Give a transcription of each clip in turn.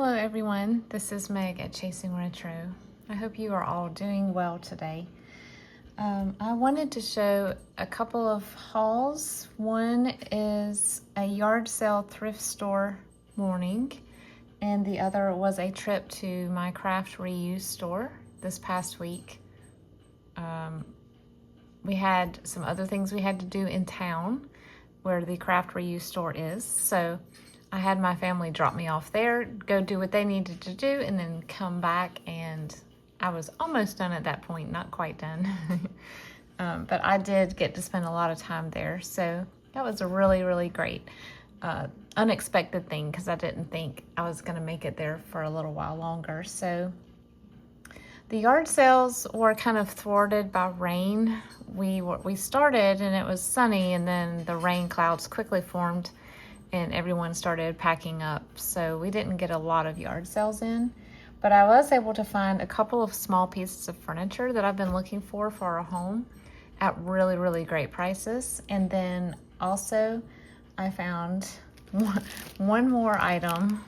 Hello everyone, this is Meg at Chasing Retro. I hope you are all doing well today. I wanted to show a couple of hauls. One is a yard sale thrift store morning, and the other was a trip to my craft reuse store this past week. We had some other things we had to do in town where the craft reuse store is, so I had my family drop me off there, go do what they needed to do, and then come back, and I was almost done at that point, not quite done. But I did get to spend a lot of time there, so that was a really great unexpected thing because I didn't think I was going to make it there for a little while longer. So the yard sales were kind of thwarted by rain. We started and it was sunny, and then the rain clouds quickly formed and everyone started packing up. So we didn't get a lot of yard sales in, but I was able to find a couple of small pieces of furniture that I've been looking for a home at really great prices. And then also I found one more item.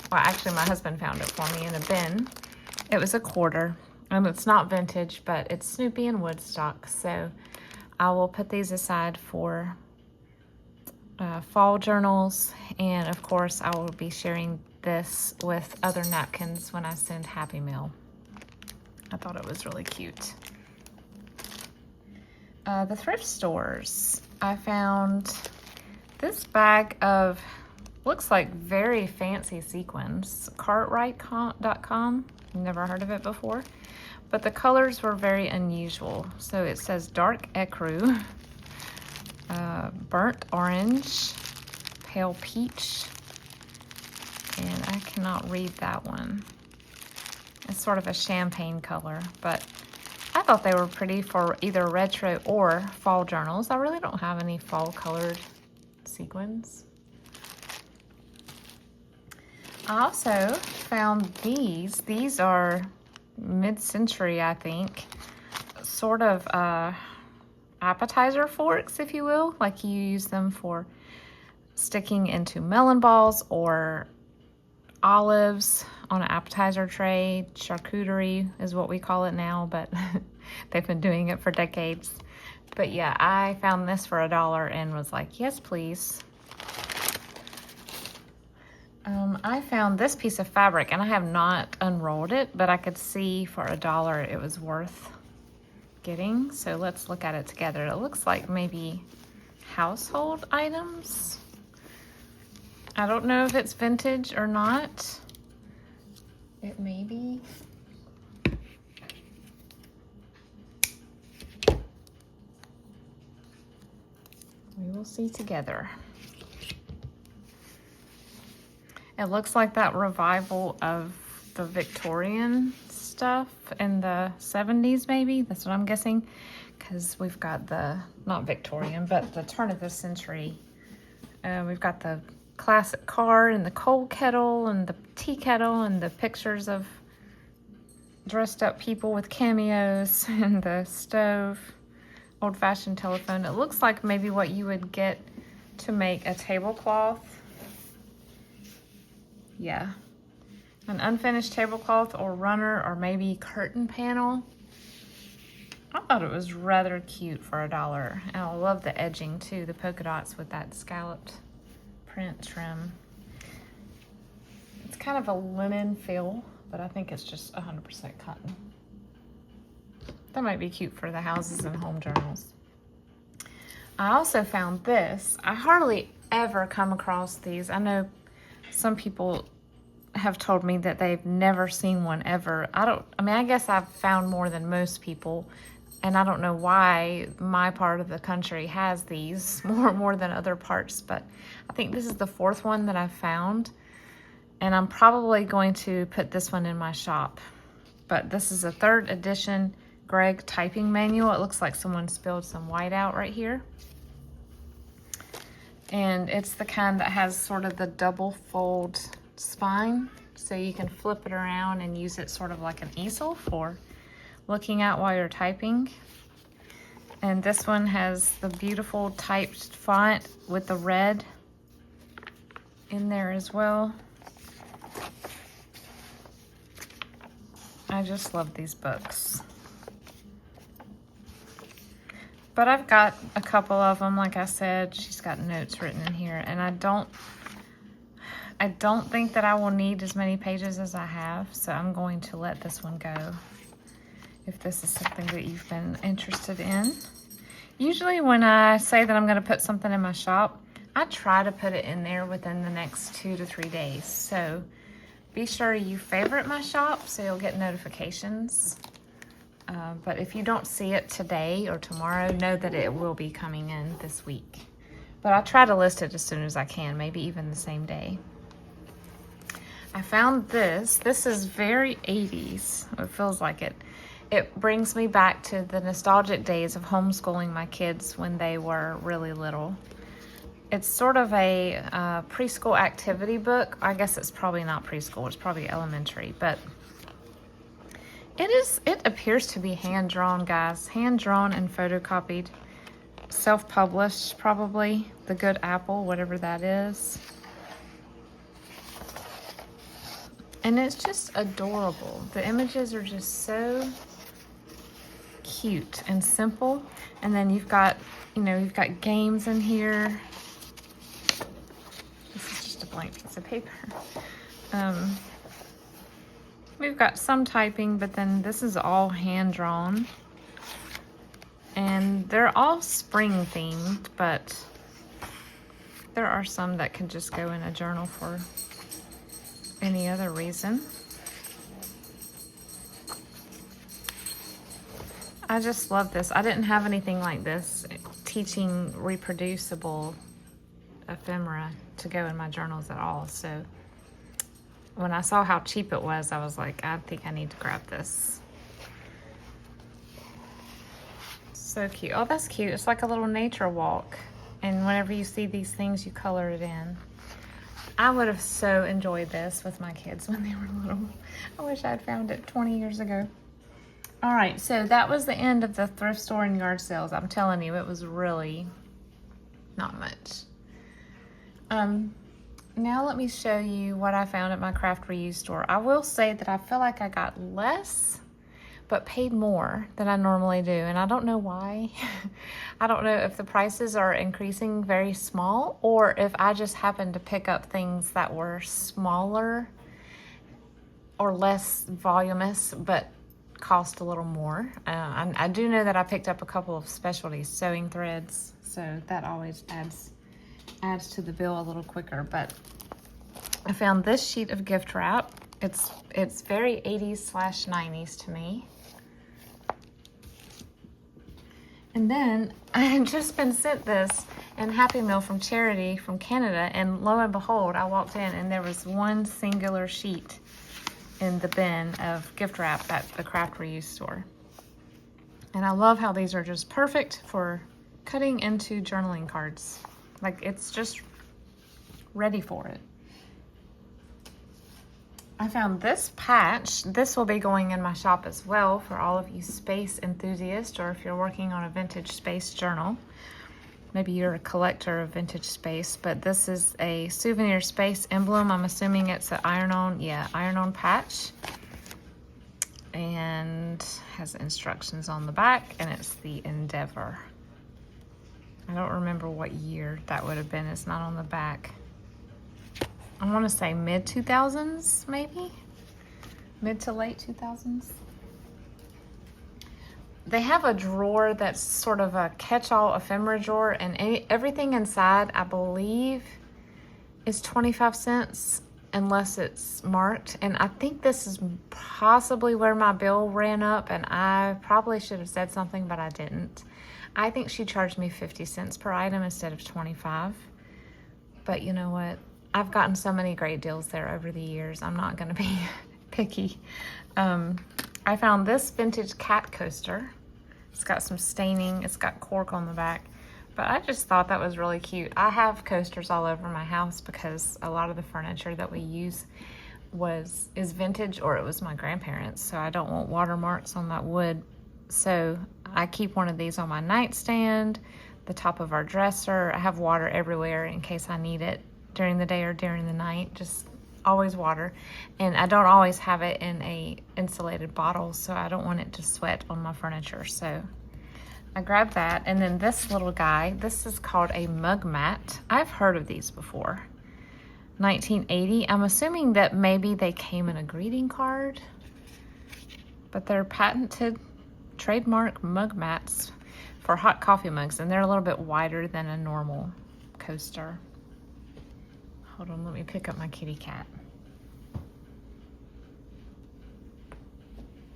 Well, actually my husband found it for me in a bin. It was a quarter, and it's not vintage, but it's Snoopy and Woodstock. So I will put these aside for fall journals, and of course I will be sharing this with other napkins when I send Happy Mail. I thought it was really cute. The thrift stores, I found this bag of, looks like very fancy sequins, Cartwright.com. Never heard of it before, but the colors were very unusual. So it says dark ecru, burnt orange, pale peach, and I cannot read that one. It's sort of a champagne color, but I thought they were pretty for either retro or fall journals. I really don't have any fall colored sequins. I also found these. These are mid-century, I think, sort of appetizer forks, if you will. Like you use them for sticking into melon balls or olives on an appetizer tray. Charcuterie is what we call it now, but they've been doing it for decades. But yeah, I found this for $1 and was like, yes, please. I found this piece of fabric, and I have not unrolled it, but I could see for $1 it was worth getting. So let's look at it together. It looks like maybe household items. I don't know if it's vintage or not. It may be. We will see together. It looks like that revival of the Victorian stuff in the 70s, maybe. That's what I'm guessing, because we've got the, not Victorian, but the turn of the century. We've got the classic car and the coal kettle and the tea kettle and the pictures of dressed up people with cameos and the stove, old-fashioned telephone. It looks like maybe what you would get to make a tablecloth. Yeah, an unfinished tablecloth or runner, or maybe curtain panel. I thought it was rather cute for $1. And I love the edging too, the polka dots with that scalloped print trim. It's kind of a linen feel, but I think it's just 100% cotton. That might be cute for the houses and home journals. I also found this. I hardly ever come across these. I know some people have told me that they've never seen one ever. I guess I've found more than most people, and I don't know why my part of the country has these more than other parts, but I think this is the fourth one that I've found, and I'm probably going to put this one in my shop. But this is a 3rd edition Greg typing manual. It looks like someone spilled some white out right here. And it's the kind that has sort of the double fold spine, so you can flip it around and use it sort of like an easel for looking at while you're typing. And this one has the beautiful typed font with the red in there as well. I just love these books. But I've got a couple of them, like I said. She's got notes written in here, and I don't think that I will need as many pages as I have, so I'm going to let this one go if this is something that you've been interested in. Usually when I say that I'm going to put something in my shop, I try to put it in there within the next 2 to 3 days. So be sure you favorite my shop so you'll get notifications. But if you don't see it today or tomorrow, know that it will be coming in this week. But I try to list it as soon as I can, maybe even the same day. I found this. This is very 80s. It feels like it. It brings me back to the nostalgic days of homeschooling my kids when they were really little. It's sort of a preschool activity book. I guess it's probably not preschool. It's probably elementary, but it appears to be hand-drawn, guys. Hand-drawn and photocopied. Self-published, probably. The Good Apple, whatever that is. And it's just adorable. The images are just so cute and simple. And then you've got games in here. This is just a blank piece of paper. We've got some typing, but then this is all hand-drawn. And they're all spring themed, but there are some that can just go in a journal for any other reason. I just love this. I didn't have anything like this teaching reproducible ephemera to go in my journals at all. So when I saw how cheap it was, I was like, I think I need to grab this. So cute. Oh, that's cute. It's like a little nature walk. And whenever you see these things, you color it in. I would have so enjoyed this with my kids when they were little. I wish I'd found it 20 years ago. All right, so that was the end of the thrift store and yard sales. I'm telling you, it was really not much. Now let me show you what I found at my craft reuse store. I will say that I feel like I got less, but paid more than I normally do. And I don't know why. I don't know if the prices are increasing very small or if I just happened to pick up things that were smaller or less voluminous, but cost a little more. I do know that I picked up a couple of specialty sewing threads, so that always adds to the bill a little quicker. But I found this sheet of gift wrap. It's very 80s/90s to me. And then I had just been sent this in Happy Meal from Charity from Canada, and lo and behold, I walked in and there was one singular sheet in the bin of gift wrap at the craft reuse store. And I love how these are just perfect for cutting into journaling cards. Like, it's just ready for it. I found this patch. This will be going in my shop as well for all of you space enthusiasts, or if you're working on a vintage space journal. Maybe you're a collector of vintage space, but this is a souvenir space emblem. I'm assuming it's an iron-on patch. And has instructions on the back, and it's the Endeavor. I don't remember what year that would have been. It's not on the back. I want to say mid-2000s, maybe? Mid to late 2000s. They have a drawer that's sort of a catch-all ephemera drawer, and everything inside, I believe, is 25 cents unless it's marked. And I think this is possibly where my bill ran up, and I probably should have said something, but I didn't. I think she charged me 50 cents per item instead of 25. But you know what? I've gotten so many great deals there over the years. I'm not going to be picky. I found this vintage cat coaster. It's got some staining. It's got cork on the back. But I just thought that was really cute. I have coasters all over my house because a lot of the furniture that we use is vintage, or it was my grandparents'. So I don't want watermarks on that wood. So I keep one of these on my nightstand, the top of our dresser. I have water everywhere in case I need it during the day or during the night. Just always water, and I don't always have it in a insulated bottle, so I don't want it to sweat on my furniture. So I grabbed that, and then this little guy, this is called a mug mat. I've heard of these before. 1980. I'm assuming that maybe they came in a greeting card, but they're patented trademark mug mats for hot coffee mugs, and they're a little bit wider than a normal coaster. Hold on, let me pick up my kitty cat.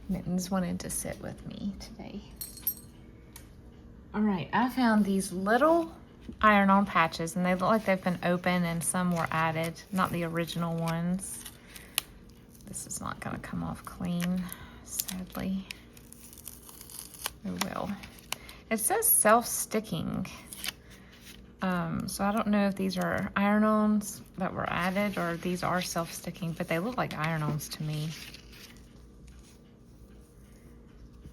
Mittens wanted to sit with me today. All right, I found these little iron-on patches, and they look like they've been open and some were added, not the original ones. This is not gonna come off clean, sadly. It will. It says self-sticking. So I don't know if these are iron-ons that were added or these are self-sticking, but they look like iron-ons to me.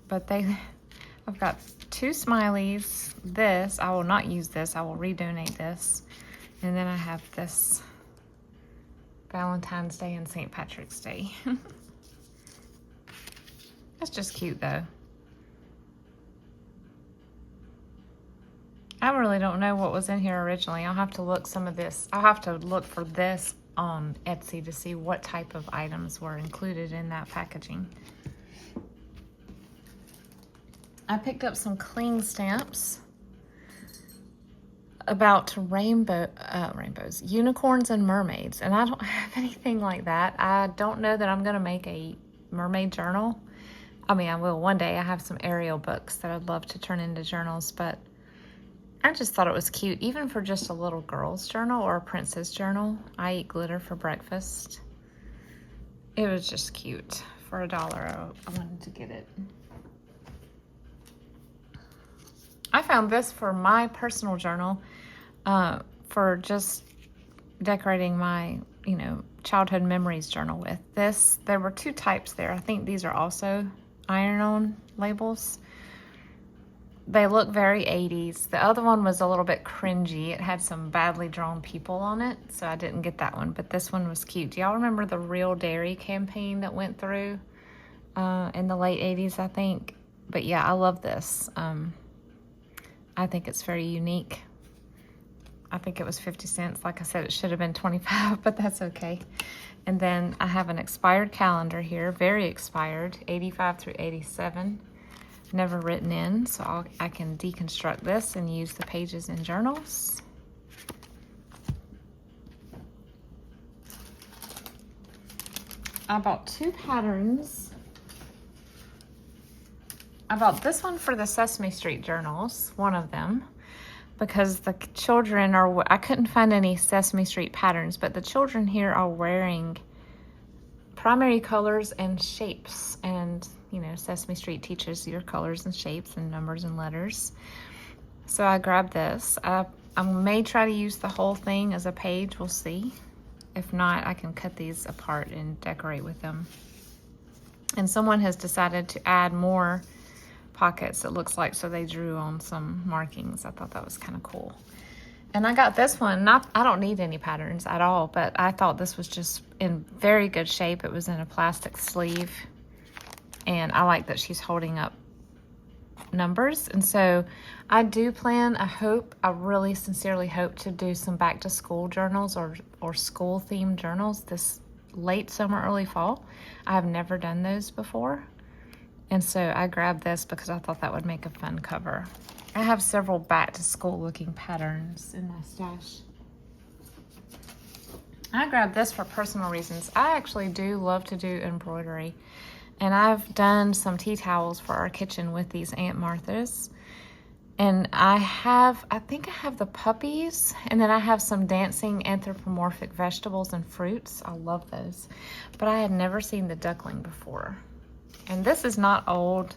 But I've got 2 smileys. This, I will not use this. I will redonate this. And then I have this Valentine's Day and St. Patrick's Day. That's just cute though. I really don't know what was in here originally. I'll have to look some of this. I'll have to look for this on Etsy to see what type of items were included in that packaging. I picked up some cling stamps about rainbows, unicorns and mermaids, and I don't have anything like that. I don't know that I'm gonna make a mermaid journal. I mean, I will one day. I have some Ariel books that I'd love to turn into journals, but I just thought it was cute, even for just a little girl's journal or a princess journal. I eat glitter for breakfast. It was just cute. For $1, I wanted to get it. I found this for my personal journal, for just decorating my, childhood memories journal with. This, there were 2 types there. I think these are also iron-on labels. They look very 80s. The other one was a little bit cringy. It had some badly drawn people on it, so I didn't get that one, but this one was cute. Do y'all remember the Real Dairy campaign that went through in the late 80s, I think? But yeah, I love this. I think it's very unique. I think it was 50 cents. Like I said, it should have been 25, but that's okay. And then I have an expired calendar here, very expired, 85 through 87. Never written in, so I can deconstruct this and use the pages in journals. I bought 2 patterns. I bought this one for the Sesame Street journals, one of them, because the children are, I couldn't find any Sesame Street patterns, but the children here are wearing primary colors and shapes, and Sesame Street teaches your colors and shapes and numbers and letters. So I grabbed this. I may try to use the whole thing as a page, we'll see. If not, I can cut these apart and decorate with them. And someone has decided to add more pockets, it looks like, so they drew on some markings. I thought that was kind of cool. And I got this one, I don't need any patterns at all, but I thought this was just in very good shape. It was in a plastic sleeve, and I like that she's holding up numbers. And so I do plan, I really sincerely hope to do some back to school journals or school themed journals this late summer, early fall. I have never done those before. And so I grabbed this because I thought that would make a fun cover. I have several back to school looking patterns in my stash. I grabbed this for personal reasons. I actually do love to do embroidery. And I've done some tea towels for our kitchen with these Aunt Martha's. And I think I have the puppies, and then I have some dancing anthropomorphic vegetables and fruits. I love those. But I had never seen the duckling before. And this is not old.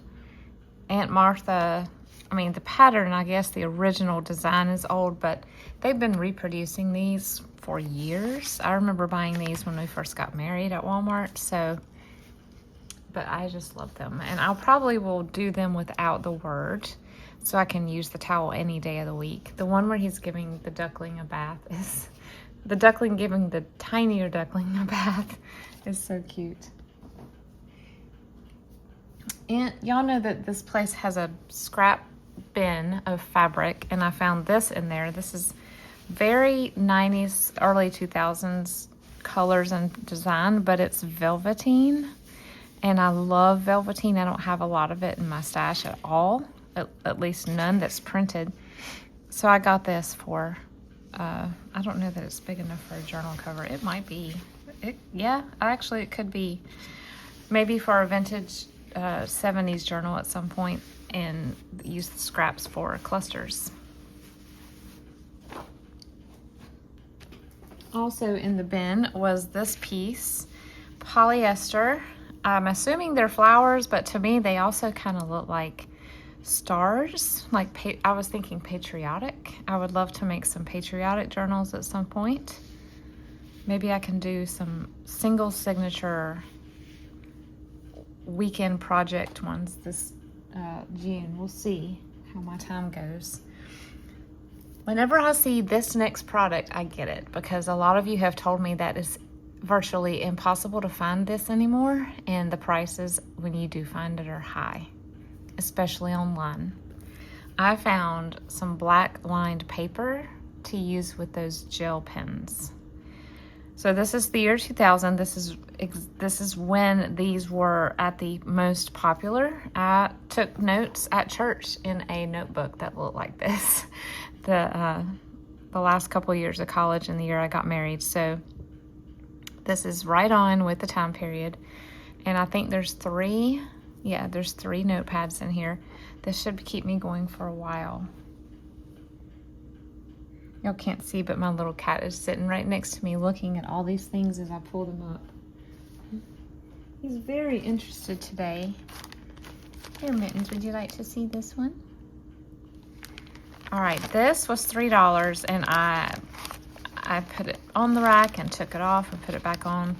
Aunt Martha, the pattern, I guess the original design is old, but they've been reproducing these for years. I remember buying these when we first got married at Walmart, but I just love them. And I'll probably will do them without the word, so I can use the towel any day of the week. The one where he's giving the duckling a bath is The duckling giving the tinier duckling a bath is so cute. And y'all know that this place has a scrap bin of fabric, and I found this in there. This is very 90s, early 2000s colors and design, but it's velveteen, and I love velveteen. I don't have a lot of it in my stash at all, at least none that's printed. So I got this for, I don't know that it's big enough for a journal cover. It might be. Yeah, actually it could be. Maybe for a vintage 70s journal at some point, and use the scraps for clusters. Also in the bin was this piece, polyester. I'm assuming they're flowers, but to me they also kind of look like stars. Like I was thinking patriotic. I would love to make some patriotic journals at some point. Maybe I can do some single signature weekend project ones this June. We'll see how my time goes. Whenever I see this next product, I get it, because a lot of you have told me that it's virtually impossible to find this anymore, and the prices when you do find it are high, especially online. I found some black lined paper to use with those gel pens. So this is the year 2000. This is when these were at the most popular. I took notes at church in a notebook that looked like this. The last couple of years of college and the year I got married. So this is right on with the time period. And I think there's three notepads in here. This should keep me going for a while. Y'all can't see, but my little cat is sitting right next to me looking at all these things as I pull them up. He's very interested today. Here, Mittens, would you like to see this one? All right, this was $3, and I put it on the rack and took it off and put it back on,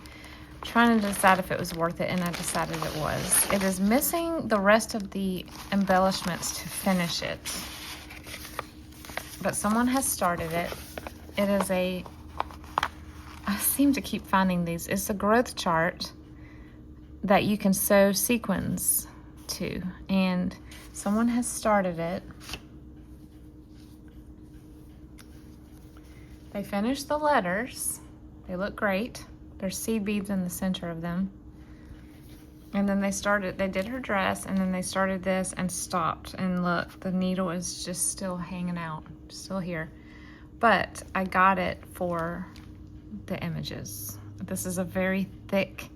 trying to decide if it was worth it, and I decided it was. It is missing the rest of the embellishments to finish it, but someone has started it. It is I seem to keep finding these. It's a growth chart that you can sew sequins to, and someone has started it. They finished the letters. They look great. There's seed beads in the center of them. And then they did her dress, and then they started this and stopped. And look, the needle is just still hanging out, still here. But I got it for the images. This is a very thick,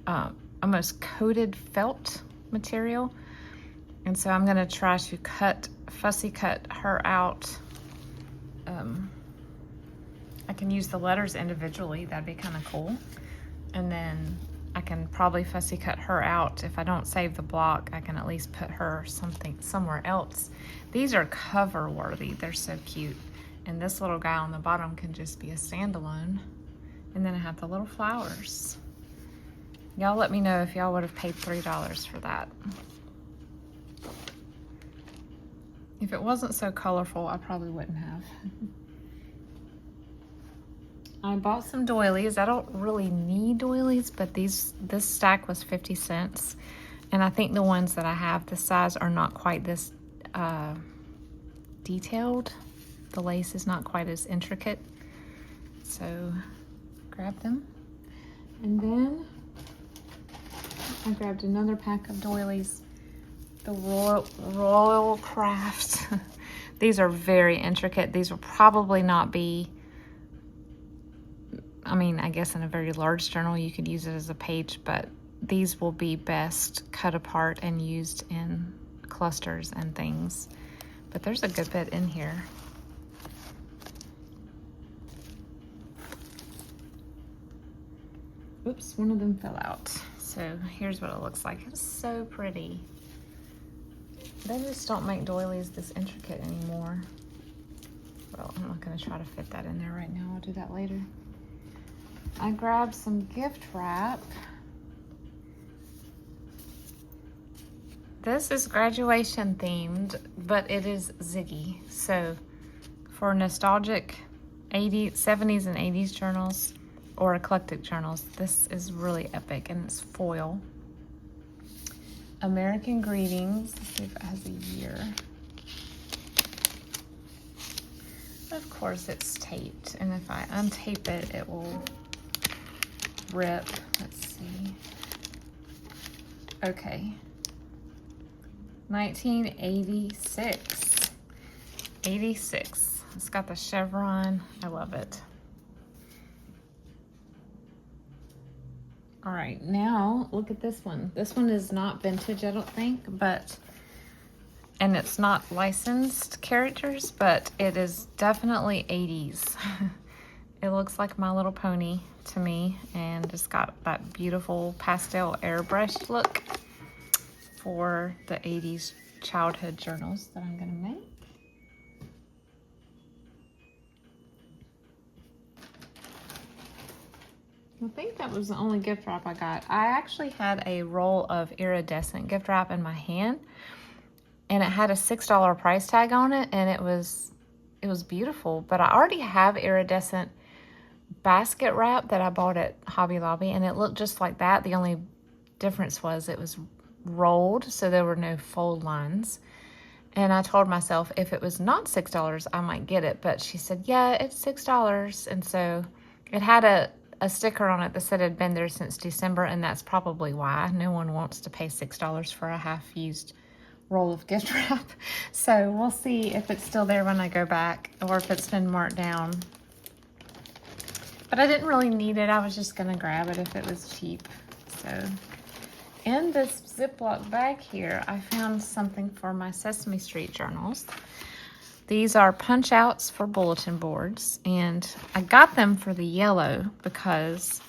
almost coated felt material. And so I'm gonna try to fussy cut her out. I can use the letters individually. That'd be kind of cool. And then I can probably fussy cut her out. If I don't save the block, I can at least put her somewhere else. These are cover worthy. They're so cute. And this little guy on the bottom can just be a standalone. And then I have the little flowers. Y'all let me know if y'all would have paid $3 for that. If it wasn't so colorful, I probably wouldn't have. I bought some doilies. I don't really need doilies, but this stack was 50 cents. And I think the ones that I have this size are not quite this detailed. The lace is not quite as intricate. So grab them. And then I grabbed another pack of doilies. The Royal Craft. These are very intricate. These will probably not be, I mean, I guess in a very large journal you could use it as a page, but these will be best cut apart and used in clusters and things. But there's a good bit in here. Oops, one of them fell out. So here's what it looks like. It's so pretty. They just don't make doilies this intricate anymore. Well, I'm not gonna try to fit that in there right now. I'll do that later. I grabbed some gift wrap. This is graduation themed, but it is Ziggy. So for nostalgic 70s and 80s journals or eclectic journals. This is really epic, and it's foil. American Greetings. Let's see if it has a year. Of course, it's taped, and if I untape it, it will rip. Let's see. Okay. 1986. 86. It's got the chevron. I love it. All right, now look at this one. This one is not vintage, I don't think, and it's not licensed characters, but it is definitely 80s. It looks like My Little Pony to me, and it's got that beautiful pastel airbrush look for the 80s childhood journals that I'm gonna make. I think that was the only gift wrap I got. I actually had a roll of iridescent gift wrap in my hand, and it had a $6 price tag on it, and it was beautiful. But I already have iridescent basket wrap that I bought at Hobby Lobby, and it looked just like that. The only difference was it was rolled, so there were no fold lines. And I told myself if it was not $6, I might get it. But she said, yeah, it's $6. And so it had a sticker on it that said it had been there since December, and that's probably why. No one wants to pay $6 for a half-used roll of gift wrap. So we'll see if it's still there when I go back, or if it's been marked down. But I didn't really need it. I was just gonna grab it if it was cheap. So in this Ziploc bag here, I found something for my Sesame Street journals. These are punch outs for bulletin boards, and I got them for the yellow because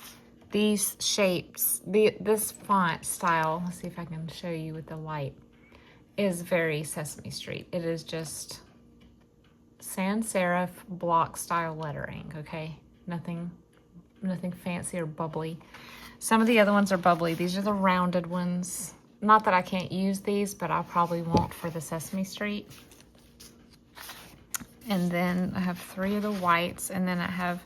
these shapes, this font style, let's see if I can show you with the light, is very Sesame Street. It is just sans serif block style lettering, okay? Nothing fancy or bubbly. Some of the other ones are bubbly. These are the rounded ones. Not that I can't use these, but I probably won't for the Sesame Street. And then I have 3 of the whites, and then I have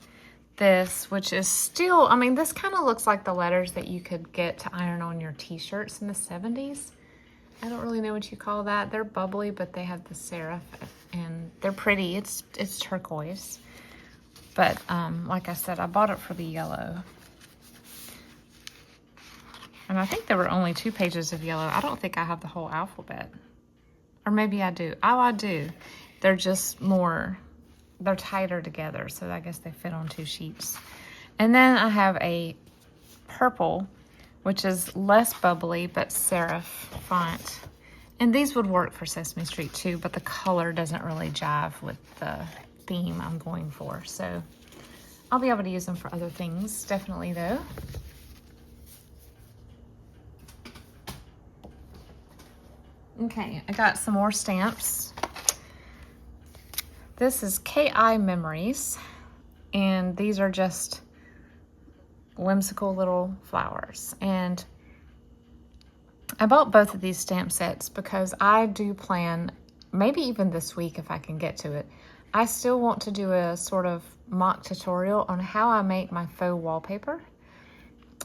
this, which is still, I mean, this kind of looks like the letters that you could get to iron on your t-shirts in the 70s. I don't really know what you call that. They're bubbly, but they have the serif, and they're pretty. It's turquoise. But like I said, I bought it for the yellow. And I think there were only 2 pages of yellow. I don't think I have the whole alphabet. Or maybe I do. Oh, I do. They're just more, they're tighter together, so I guess they fit on 2 sheets. And then I have a purple, which is less bubbly, but serif font. And these would work for Sesame Street too, but the color doesn't really jive with the theme I'm going for. So I'll be able to use them for other things, definitely though. Okay, I got some more stamps. This is KI Memories, and these are just whimsical little flowers. And I bought both of these stamp sets because I do plan, maybe even this week if I can get to it, I still want to do a sort of mock tutorial on how I make my faux wallpaper.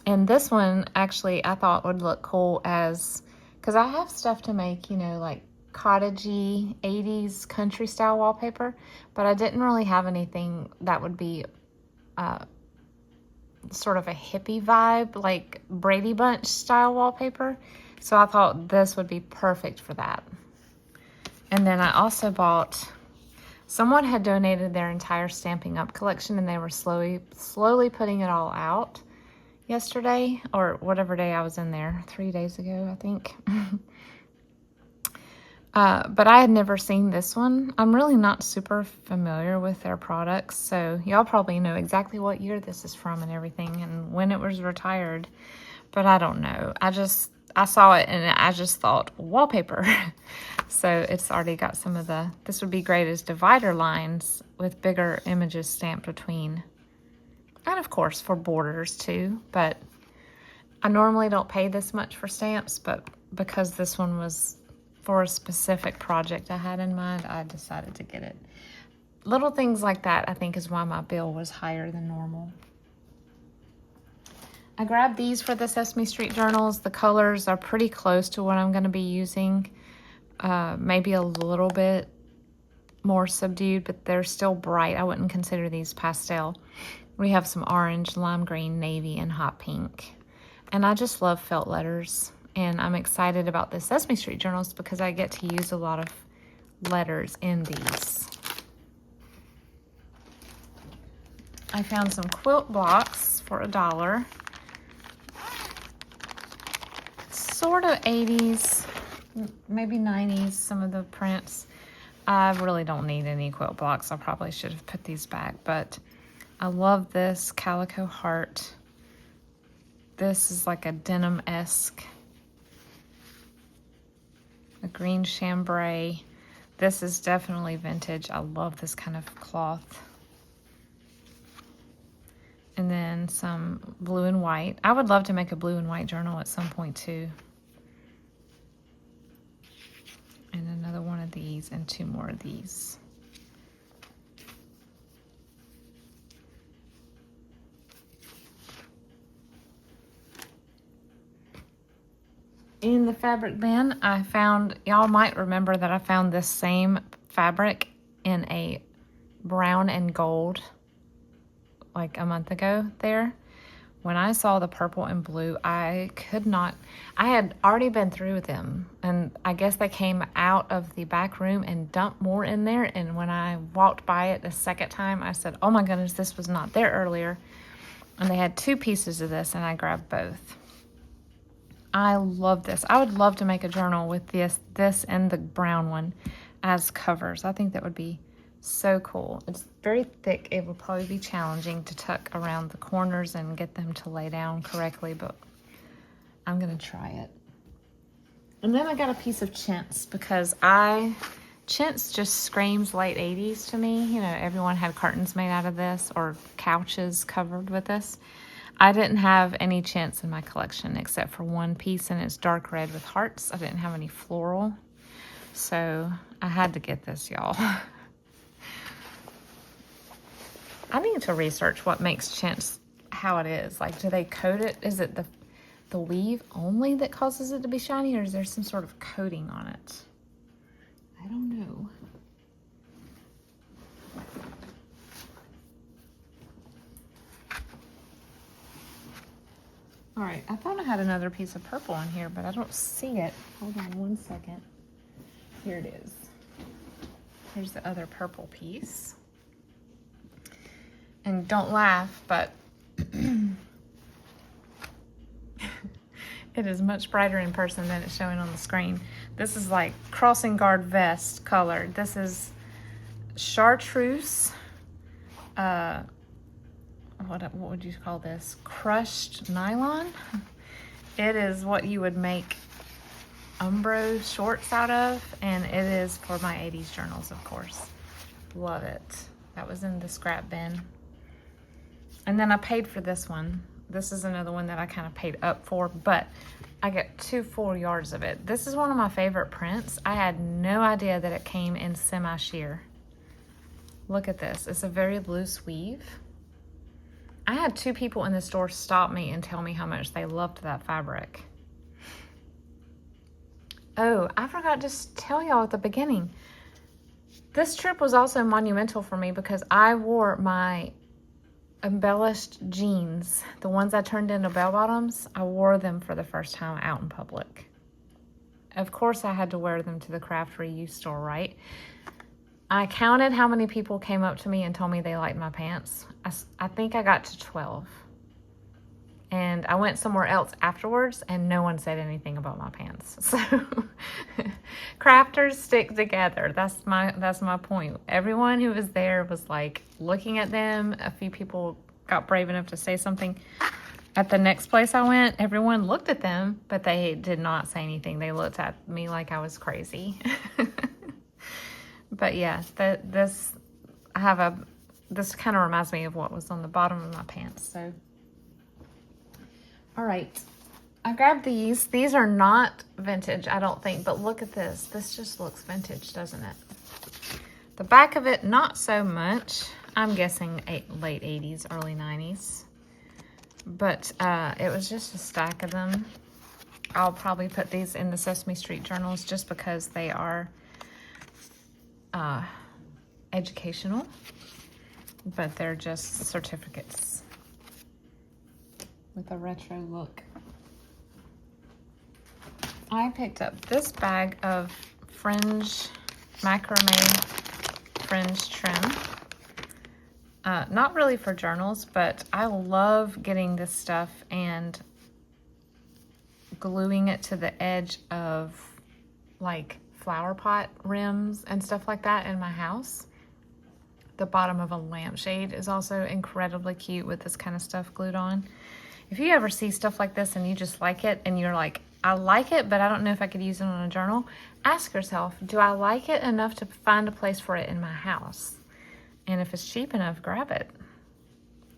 And this one actually I thought would look cool as, because I have stuff to make, you know, like cottagey 80s country style wallpaper, but I didn't really have anything that would be sort of a hippie vibe, like Brady Bunch style wallpaper. So I thought this would be perfect for that. And then I also bought, someone had donated their entire Stamping Up collection, and they were slowly putting it all out yesterday, or whatever day I was in there, 3 days ago, I think. But I had never seen this one. I'm really not super familiar with their products, so y'all probably know exactly what year this is from and everything and when it was retired, but I don't know. I saw it and I just thought wallpaper. So it's already got some of the, this would be great as divider lines with bigger images stamped between. And of course for borders too, but I normally don't pay this much for stamps, but because this one was for a specific project I had in mind, I decided to get it. little things like that, I think, is why my bill was higher than normal. I grabbed these for the Sesame Street journals. The colors are pretty close to what I'm going to be using. Maybe a little bit more subdued, but they're still bright. I wouldn't consider these pastel. We have some orange, lime green, navy, and hot pink. And I just love felt letters. And I'm excited about the Sesame Street journals because I get to use a lot of letters in these. I found some quilt blocks for $1. Sort of 80s, maybe 90s, some of the prints. I really don't need any quilt blocks. I probably should have put these back, but I love this calico heart. This is like a denim-esque, a green chambray. This is definitely vintage. I love this kind of cloth. And then some blue and white. I would love to make a blue and white journal at some point too. And another one of these and 2 more of these. In the fabric bin, I found, y'all might remember that I found this same fabric in a brown and gold like a month ago there. When I saw the purple and blue, I could not, I had already been through with them, and I guess they came out of the back room and dumped more in there, and when I walked by it the second time, I said, oh my goodness, this was not there earlier. And they had 2 pieces of this, and I grabbed both. I love this. I would love to make a journal with this and the brown one as covers. I think that would be so cool. It's very thick. It will probably be challenging to tuck around the corners and get them to lay down correctly, but I'm gonna try it. And then I got a piece of chintz because chintz just screams late 80s to me. You know, everyone had curtains made out of this or couches covered with this. I didn't have any chintz in my collection except for 1 piece, and it's dark red with hearts. I didn't have any floral, so I had to get this, y'all. I need to research what makes chintz how it is. Like, do they coat it? Is it the weave only that causes it to be shiny, or is there some sort of coating on it? I don't know. All right, I thought I had another piece of purple in here, but I don't see it. Hold on 1 second. Here it is. Here's the other purple piece. And don't laugh, but it is much brighter in person than it's showing on the screen. This is like crossing guard vest colored. This is chartreuse. What would you call this? Crushed nylon. It is what you would make Umbro shorts out of, and it is for my 80s journals, of course. Love it. That was in the scrap bin. And then I paid for this one. This is another one that I kind of paid up for, but I get 2 full yards of it. This is one of my favorite prints. I had no idea that it came in semi-sheer. Look at this. It's a very loose weave. I had 2 people in the store stop me and tell me how much they loved that fabric. Oh, I forgot to tell y'all at the beginning. This trip was also monumental for me because I wore my embellished jeans, the ones I turned into bell bottoms. I wore them for the first time out in public. Of course, I had to wear them to the craft reuse store, right? I counted how many people came up to me and told me they liked my pants. I think I got to 12. And I went somewhere else afterwards and no one said anything about my pants. So crafters stick together. That's my point. Everyone who was there was like looking at them. A few people got brave enough to say something. At the next place I went, everyone looked at them, but they did not say anything. They looked at me like I was crazy. But yeah, this kind of reminds me of what was on the bottom of my pants. So, all right, I grabbed these. These are not vintage, I don't think, but look at this. This just looks vintage, doesn't it? The back of it, not so much. I'm guessing late 80s, early 90s. But it was just a stack of them. I'll probably put these in the Sesame Street journals just because they are educational, but they're just certificates with a retro look. I picked up this bag of fringe, macrame fringe trim. Not really for journals, but I love getting this stuff and gluing it to the edge of like flower pot rims and stuff like that in my house. The bottom of a lampshade is also incredibly cute with this kind of stuff glued on. If you ever see stuff like this and you just like it and you're like, I like it, but I don't know if I could use it on a journal, ask yourself, do I like it enough to find a place for it in my house? And if it's cheap enough, grab it.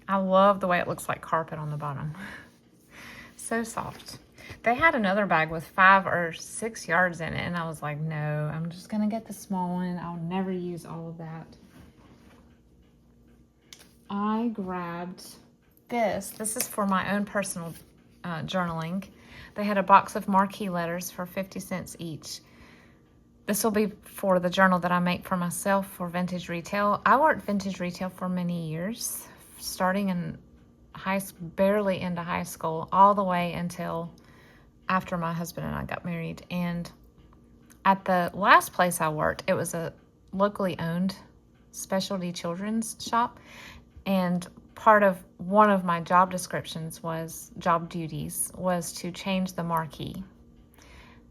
I love the way it looks like carpet on the bottom. So soft. They had another bag with 5 or 6 yards in it, and I was like, no, I'm just gonna get the small one. I'll never use all of that. I grabbed this. This is for my own personal journaling. They had a box of marquee letters for 50 cents each. This will be for the journal that I make for myself for vintage retail. I worked vintage retail for many years, starting in barely into high school, all the way until after my husband and I got married. And at the last place I worked, it was a locally owned specialty children's shop. And part of one of my job descriptions job duties was to change the marquee.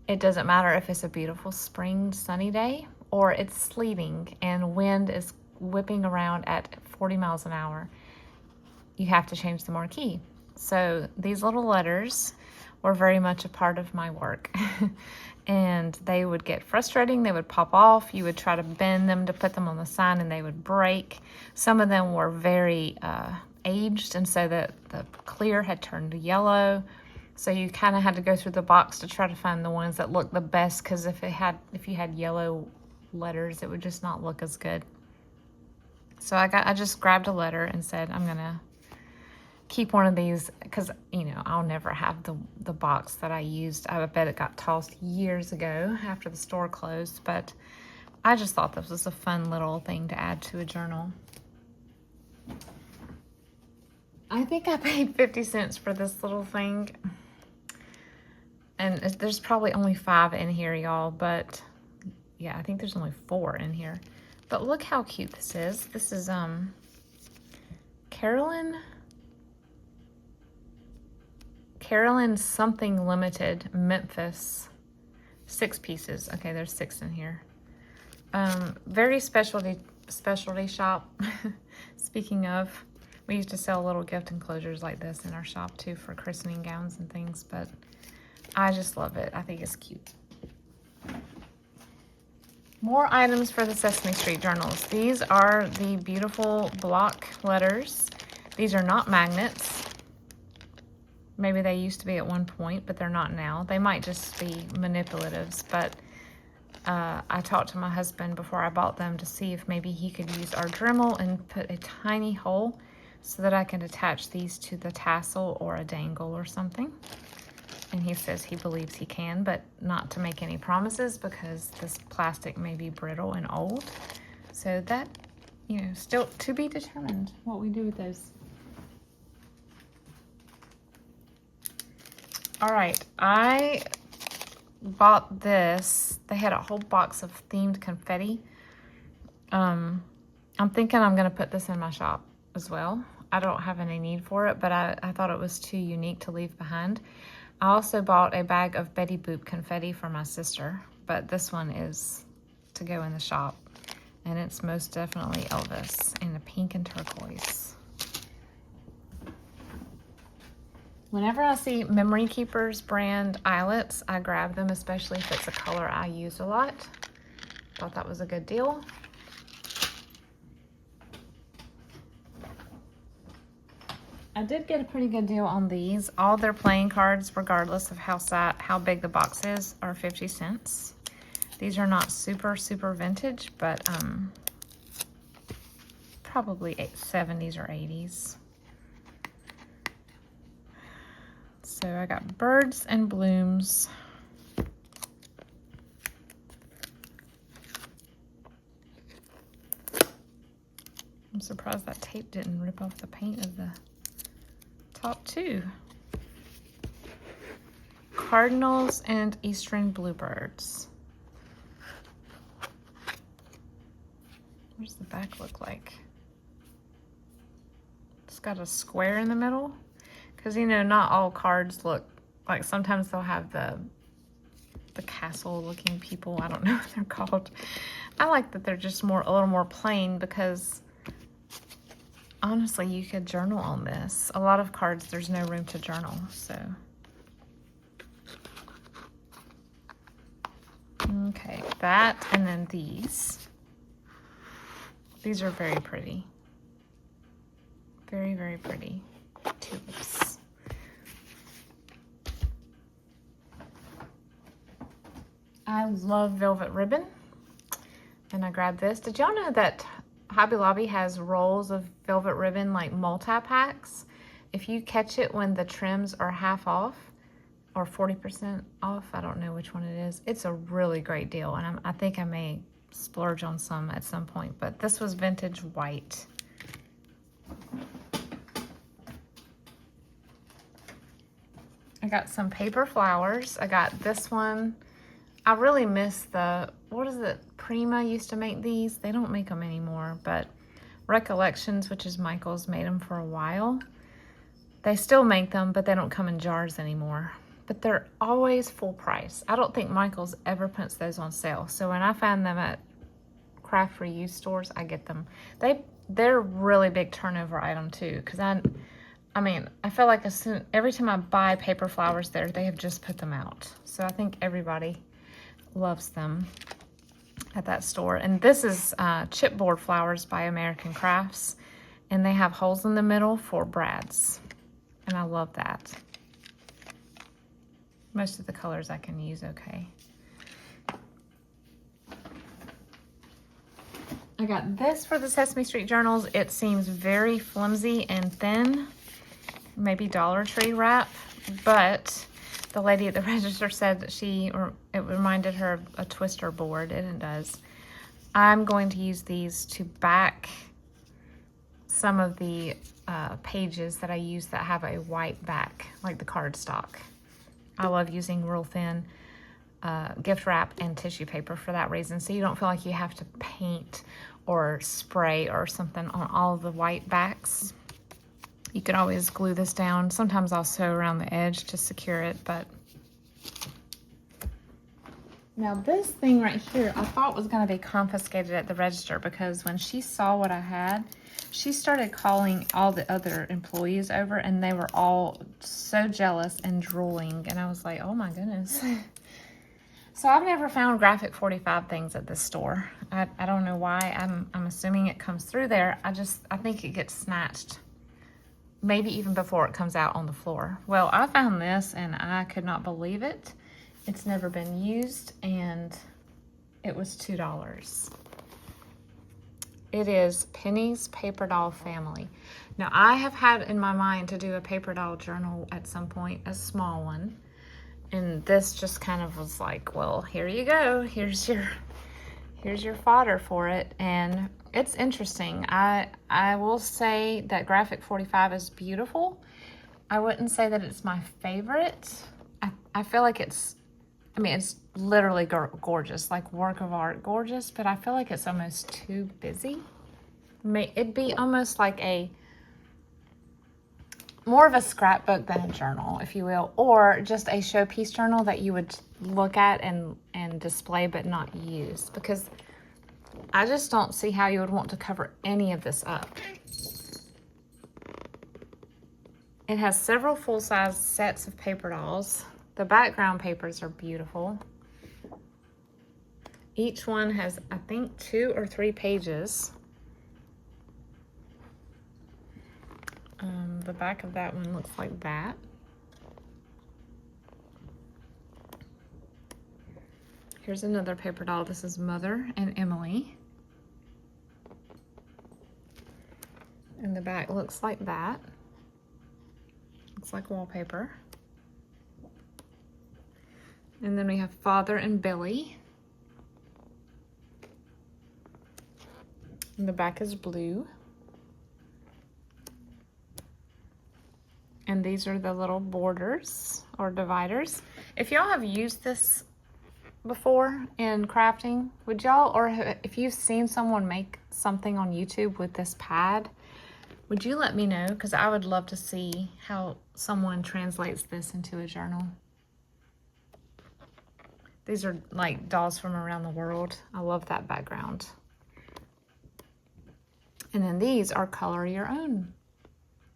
It doesn't matter if it's a beautiful spring sunny day or it's sleeting and wind is whipping around at 40 miles an hour. You have to change the marquee. So these little letters were very much a part of my work. And they would get frustrating. They would pop off. You would try to bend them to put them on the sign and they would break. Some of them were very aged, and so the clear had turned to yellow. So you kind of had to go through the box to try to find the ones that looked the best, because if you had yellow letters, it would just not look as good. So I just grabbed a letter and said, I'm gonna keep one of these, because I'll never have the box that I used. I bet it got tossed years ago after the store closed, but I just thought this was a fun little thing to add to a journal. I think I paid 50 cents for this little thing. And there's probably only 5 in here, y'all, but yeah, I think there's only 4 in here. But look how cute this is. This is Carolyn something limited, Memphis. 6 pieces. Okay, there's 6 in here. Very specialty shop. Speaking of, we used to sell little gift enclosures like this in our shop too for christening gowns and things, but I just love it. I think it's cute. More items for the Sesame Street journals. These are the beautiful block letters. These are not magnets. Maybe they used to be at one point, but they're not now. They might just be manipulatives, but I talked to my husband before I bought them to see if maybe he could use our Dremel and put a tiny hole so that I can attach these to the tassel or a dangle or something. And he says he believes he can, but not to make any promises because this plastic may be brittle and old. So that, still to be determined what we do with those. All right, I bought this. They had a whole box of themed confetti. I'm thinking I'm gonna put this in my shop as well. I don't have any need for it, but I thought it was too unique to leave behind. I also bought a bag of Betty Boop confetti for my sister, but this one is to go in the shop. And it's most definitely Elvis in a pink and turquoise. Whenever I see Memory Keepers brand eyelets, I grab them, especially if it's a color I use a lot. Thought that was a good deal. I did get a pretty good deal on these. All their playing cards, regardless of how big the box is, are 50 cents. These are not super, super vintage, but probably 70s or 80s. So I got birds and blooms. I'm surprised that tape didn't rip off the paint of the top too. Cardinals and eastern bluebirds. What does the back look like? It's got a square in the middle. Because, you know, not all cards look like, sometimes they'll have the castle looking people. I don't know what they're called. I like that they're just a little more plain, because honestly, you could journal on this. A lot of cards, there's no room to journal, so. Okay, that, and then these. These are very pretty. Very, very pretty tulips. I love velvet ribbon, and I grabbed this. Did y'all know that Hobby Lobby has rolls of velvet ribbon, like multi-packs? If you catch it when the trims are half off or 40% off, I don't know which one it is. It's a really great deal, and I think I may splurge on some at some point, but this was vintage white. I got some paper flowers. I got this one. I really miss the, what is it? Prima used to make these. They don't make them anymore, but Recollections, which is Michael's, made them for a while. They still make them, but they don't come in jars anymore. But they're always full price. I don't think Michael's ever puts those on sale. So when I find them at craft reuse stores, I get them. They're really big turnover item too, because I mean, I feel like every time I buy paper flowers there, they have just put them out. So I think everybody loves them at that store. And this is chipboard flowers by American Crafts, and they have holes in the middle for brads, and I love that. Most of the colors I can use okay. I got this for the Sesame Street journals. It seems very flimsy and thin, maybe Dollar Tree wrap, but the lady at the register said that it reminded her of a twister board, and it does. I'm going to use these to back some of the pages that I use that have a white back, like the cardstock. I love using real thin gift wrap and tissue paper for that reason, so you don't feel like you have to paint or spray or something on all of the white backs. You could always glue this down. Sometimes I'll sew around the edge to secure it, but. Now this thing right here, I thought was gonna be confiscated at the register, because when she saw what I had, she started calling all the other employees over, and they were all so jealous and drooling, and I was like, oh my goodness. So I've never found Graphic 45 things at this store. I don't know why. I'm assuming it comes through there. I think it gets snatched, maybe even before it comes out on the floor. Well, I found this and I could not believe it. It's never been used, and it was $2. It is Penny's Paper Doll Family. Now, I have had in my mind to do a paper doll journal at some point, a small one. And this just kind of was like, well, here you go. Here's your fodder for it. And it's interesting. I will say that Graphic 45 is beautiful. I wouldn't say that it's my favorite. I feel like it's literally gorgeous, like work of art gorgeous, but I feel like it's almost too busy. It'd be almost like more of a scrapbook than a journal, if you will, or just a showpiece journal that you would look at and display but not use, because I just don't see how you would want to cover any of this up. It has several full-size sets of paper dolls. The background papers are beautiful. Each one has, I think, 2 or 3 pages. The back of that one looks like that. Here's another paper doll. This is Mother and Emily. And the back looks like that. Looks like wallpaper. And then we have Father and Billy. And the back is blue. And these are the little borders or dividers. If y'all have used this before in crafting, would y'all, or if you've seen someone make something on YouTube with this pad, would you let me know? Because I would love to see how someone translates this into a journal. These are like dolls from around the world. I love that background. And then these are color your own,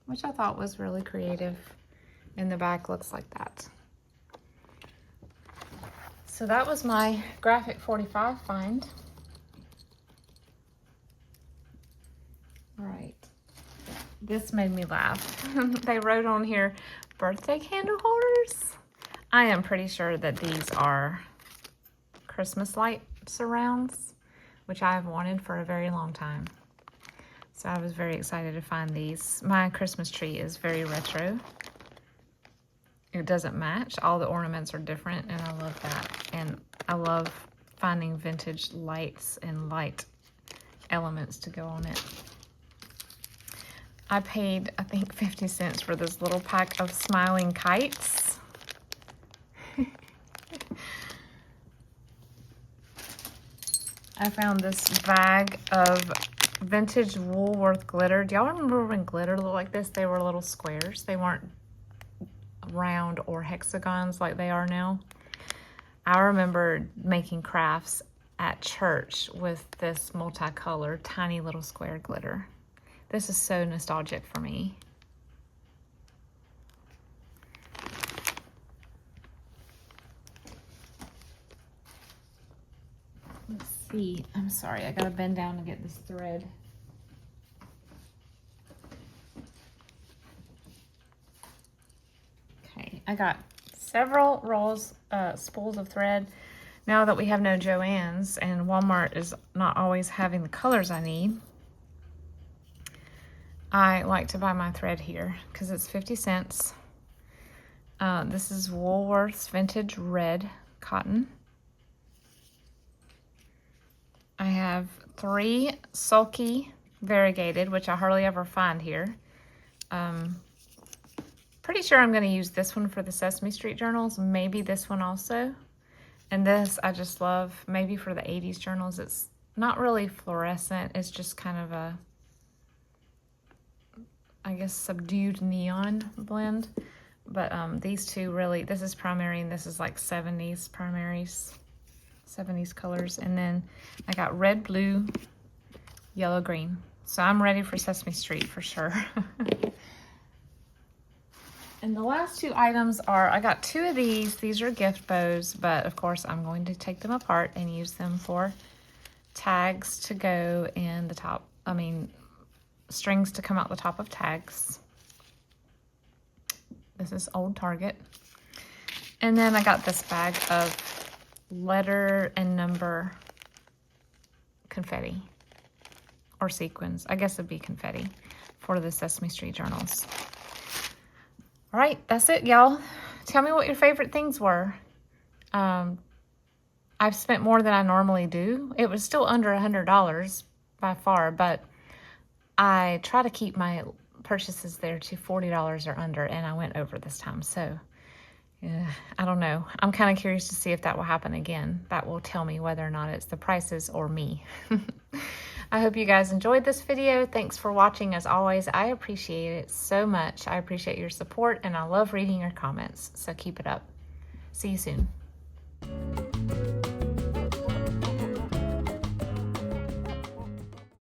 which I thought was really creative. And the back looks like that. So that was my Graphic 45 find. All right, this made me laugh. They wrote on here, birthday candle holders. I am pretty sure that these are Christmas light surrounds, which I've wanted for a very long time. So I was very excited to find these. My Christmas tree is very retro. It doesn't match. All the ornaments are different, and I love that. And I love finding vintage lights and light elements to go on it. I paid, I think, 50 cents for this little pack of smiling kites. I found this bag of vintage Woolworth glitter. Do y'all remember when glitter looked like this? They were little squares. They weren't round or hexagons like they are now. I remember making crafts at church with this multicolored tiny little square glitter. This is so nostalgic for me. Let's see. I'm sorry, I gotta bend down to get this thread. Okay, I got several rolls, spools of thread. Now that we have no Joann's and Walmart is not always having the colors I need, I like to buy my thread here because it's 50 cents. This is Woolworth's Vintage Red Cotton. I have 3 Sulky Variegated, which I hardly ever find here. Pretty sure I'm going to use this one for the Sesame Street journals, maybe this one also. And this I just love, maybe for the 80s journals. It's not really fluorescent, it's just kind of a, I guess, subdued neon blend. But these two really, this is primary and this is like 70s primaries, 70s colors. And then I got red, blue, yellow, green. So I'm ready for Sesame Street for sure. And the last 2 items are, I got 2 of these. These are gift bows, but of course I'm going to take them apart and use them for tags to go in the top, strings to come out the top of tags. This is old Target. And then I got this bag of letter and number confetti or sequins. I guess it'd be confetti for the Sesame Street journals. All right, that's it, y'all. Tell me what your favorite things were. I've spent more than I normally do. It was still under $100 by far, but I try to keep my purchases there to $40 or under, and I went over this time. So I don't know. I'm kind of curious to see if that will happen again. That will tell me whether or not it's the prices or me. I hope you guys enjoyed this video. Thanks for watching. As always, I appreciate it so much. I appreciate your support, and I love reading your comments. So keep it up. See you soon.